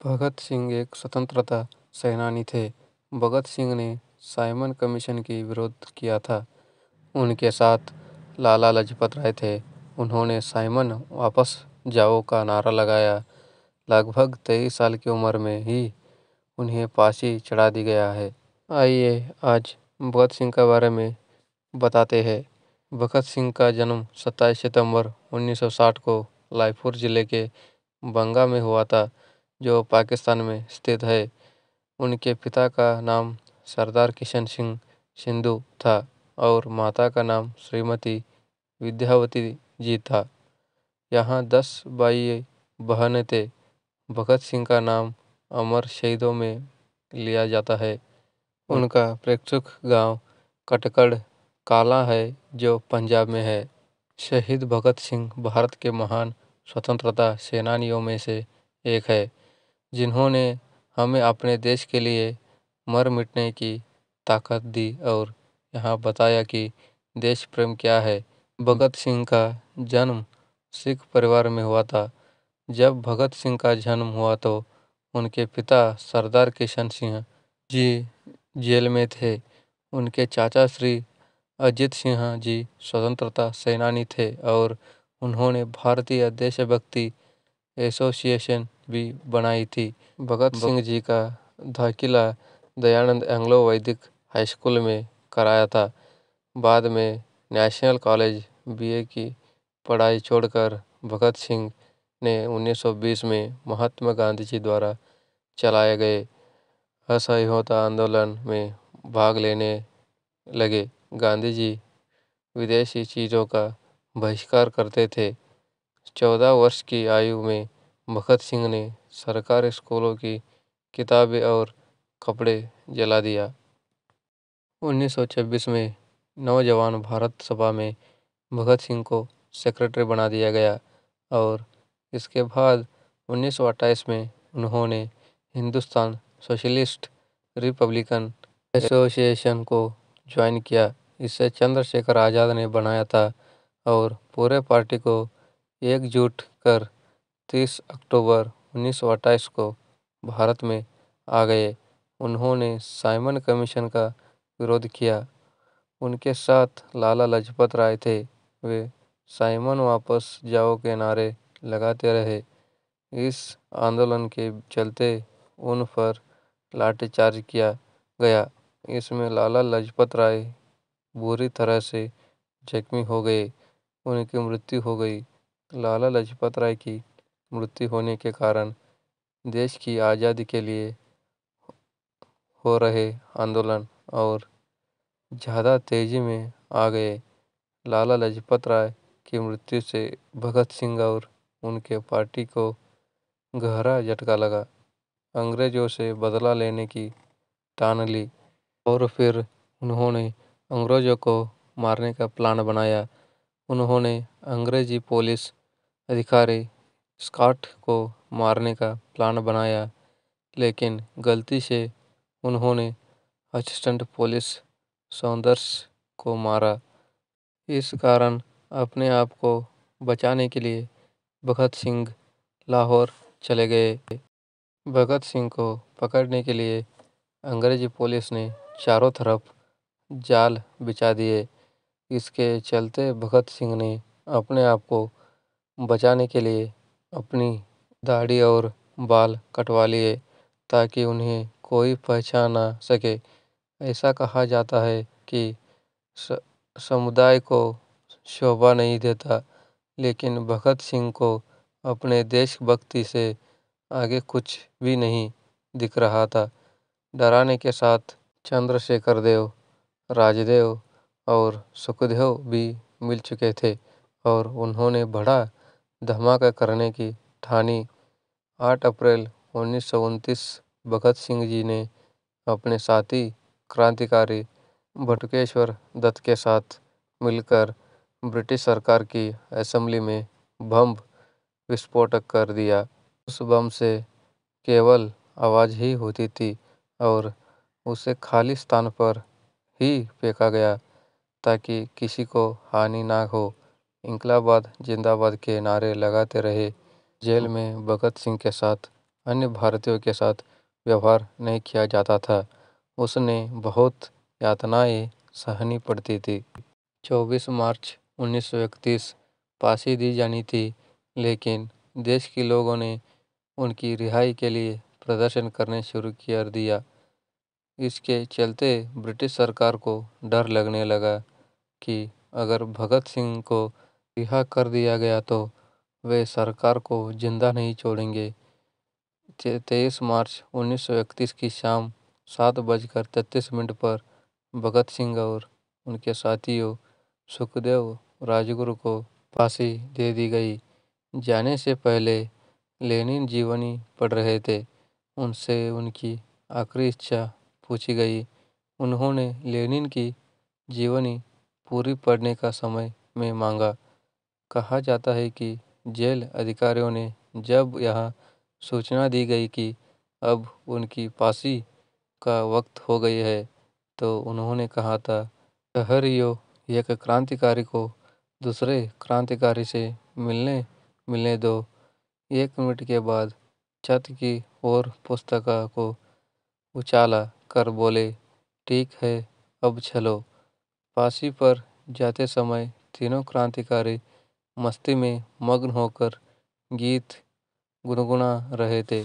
भगत सिंह एक स्वतंत्रता सेनानी थे। भगत सिंह ने साइमन कमीशन की विरोध किया था। उनके साथ लाला लाजपत राय थे। उन्होंने साइमन वापस जाओ का नारा लगाया। लगभग 23 साल की उम्र में ही उन्हें फांसी चढ़ा दी गया है। आइए आज भगत सिंह के बारे में बताते हैं। भगत सिंह का जन्म 27 सितंबर 1960 को रायपुर जिले के बंगा में हुआ था, जो पाकिस्तान में स्थित है। उनके पिता का नाम सरदार किशन सिंह संधू था और माता का नाम श्रीमती विद्यावती जी था। यहाँ 10 भाई बहनें थे। भगत सिंह का नाम अमर शहीदों में लिया जाता है। उनका प्रेक्षक गांव कटकड़ काला है, जो पंजाब में है। शहीद भगत सिंह भारत के महान स्वतंत्रता सेनानियों में से एक है, जिन्होंने हमें अपने देश के लिए मर मिटने की ताकत दी और यहाँ बताया कि देश प्रेम क्या है। भगत सिंह का जन्म सिख परिवार में हुआ था। जब भगत सिंह का जन्म हुआ तो उनके पिता सरदार किशन सिंह जी जेल में थे। उनके चाचा श्री अजीत सिंह जी स्वतंत्रता सेनानी थे और उन्होंने भारतीय देशभक्ति एसोसिएशन भी बनाई थी। भगत सिंह जी का दाखिला दयानंद एंग्लो वैदिक हाई स्कूल में कराया था। बाद में नेशनल कॉलेज बीए की पढ़ाई छोड़कर भगत सिंह ने 1920 में महात्मा गांधी जी द्वारा चलाए गए असहयोगिता आंदोलन में भाग लेने लगे। गांधी जी विदेशी चीज़ों का बहिष्कार करते थे। 14 वर्ष की आयु में भगत सिंह ने सरकारी स्कूलों की किताबें और कपड़े जला दिया। 1926 में नौजवान भारत सभा में भगत सिंह को सेक्रेटरी बना दिया गया और इसके बाद 1928 में उन्होंने हिंदुस्तान सोशलिस्ट रिपब्लिकन एसोसिएशन को ज्वाइन किया। इसे चंद्रशेखर आज़ाद ने बनाया था और पूरे पार्टी को एकजुट कर 30 अक्टूबर 1928 को भारत में आ गए। उन्होंने साइमन कमीशन का विरोध किया। उनके साथ लाला लाजपत राय थे। वे साइमन वापस जाओ के नारे लगाते रहे। इस आंदोलन के चलते उन पर लाठीचार्ज किया गया। इसमें लाला लाजपत राय बुरी तरह से जख्मी हो गए। उनकी मृत्यु हो गई। लाला लाजपत राय की मृत्यु होने के कारण देश की आज़ादी के लिए हो रहे आंदोलन और ज़्यादा तेज़ी में आ गए। लाला लाजपत राय की मृत्यु से भगत सिंह और उनके पार्टी को गहरा झटका लगा। अंग्रेजों से बदला लेने की ठान ली और फिर उन्होंने अंग्रेजों को मारने का प्लान बनाया। उन्होंने अंग्रेजी पुलिस अधिकारी स्कॉट को मारने का प्लान बनाया, लेकिन गलती से उन्होंने असिस्टेंट पुलिस सौंदर्स को मारा। इस कारण अपने आप को बचाने के लिए भगत सिंह लाहौर चले गए। भगत सिंह को पकड़ने के लिए अंग्रेजी पुलिस ने चारों तरफ जाल बिछा दिए। इसके चलते भगत सिंह ने अपने आप को बचाने के लिए अपनी दाढ़ी और बाल कटवा लिए ताकि उन्हें कोई पहचान ना सके। ऐसा कहा जाता है कि समुदाय को शोभा नहीं देता, लेकिन भगत सिंह को अपने देशभक्ति से आगे कुछ भी नहीं दिख रहा था। डराने के साथ चंद्रशेखर देव, राजदेव और सुखदेव भी मिल चुके थे और उन्होंने बड़ा धमाका करने की ठानी। 8 अप्रैल 1929 भगत सिंह जी ने अपने साथी क्रांतिकारी बटुकेश्वर दत्त के साथ मिलकर ब्रिटिश सरकार की असेंबली में बम विस्फोट कर दिया। उस बम से केवल आवाज़ ही होती थी और उसे खाली स्थान पर ही फेंका गया ताकि किसी को हानि ना हो। इंकलाबाद जिंदाबाद के नारे लगाते रहे। जेल में भगत सिंह के साथ अन्य भारतीयों के साथ व्यवहार नहीं किया जाता था। उसने बहुत यातनाएं सहनी पड़ती थी। 24 मार्च 1931 फांसी दी जानी थी, लेकिन देश के लोगों ने उनकी रिहाई के लिए प्रदर्शन करने शुरू कर दिया। इसके चलते ब्रिटिश सरकार को डर लगने लगा कि अगर भगत सिंह को रिहा कर दिया गया तो वे सरकार को जिंदा नहीं छोड़ेंगे। 23 मार्च 1931 की शाम 7:33 पर भगत सिंह और उनके साथियों सुखदेव राजगुरु को फांसी दे दी गई। जाने से पहले लेनिन जीवनी पढ़ रहे थे। उनसे उनकी आखिरी इच्छा पूछी गई। उन्होंने लेनिन की जीवनी पूरी पढ़ने का समय में मांगा। कहा जाता है कि जेल अधिकारियों ने जब यह सूचना दी गई कि अब उनकी फांसी का वक्त हो गई है, तो उन्होंने कहा था, ठहरियो, एक क्रांतिकारी को दूसरे क्रांतिकारी से मिलने मिलने दो। 1 मिनट के बाद छत की ओर पुस्तिका को उछाला कर बोले, ठीक है, अब चलो। फांसी पर जाते समय तीनों क्रांतिकारी मस्ती में मग्न होकर गीत गुनगुना रहे थे।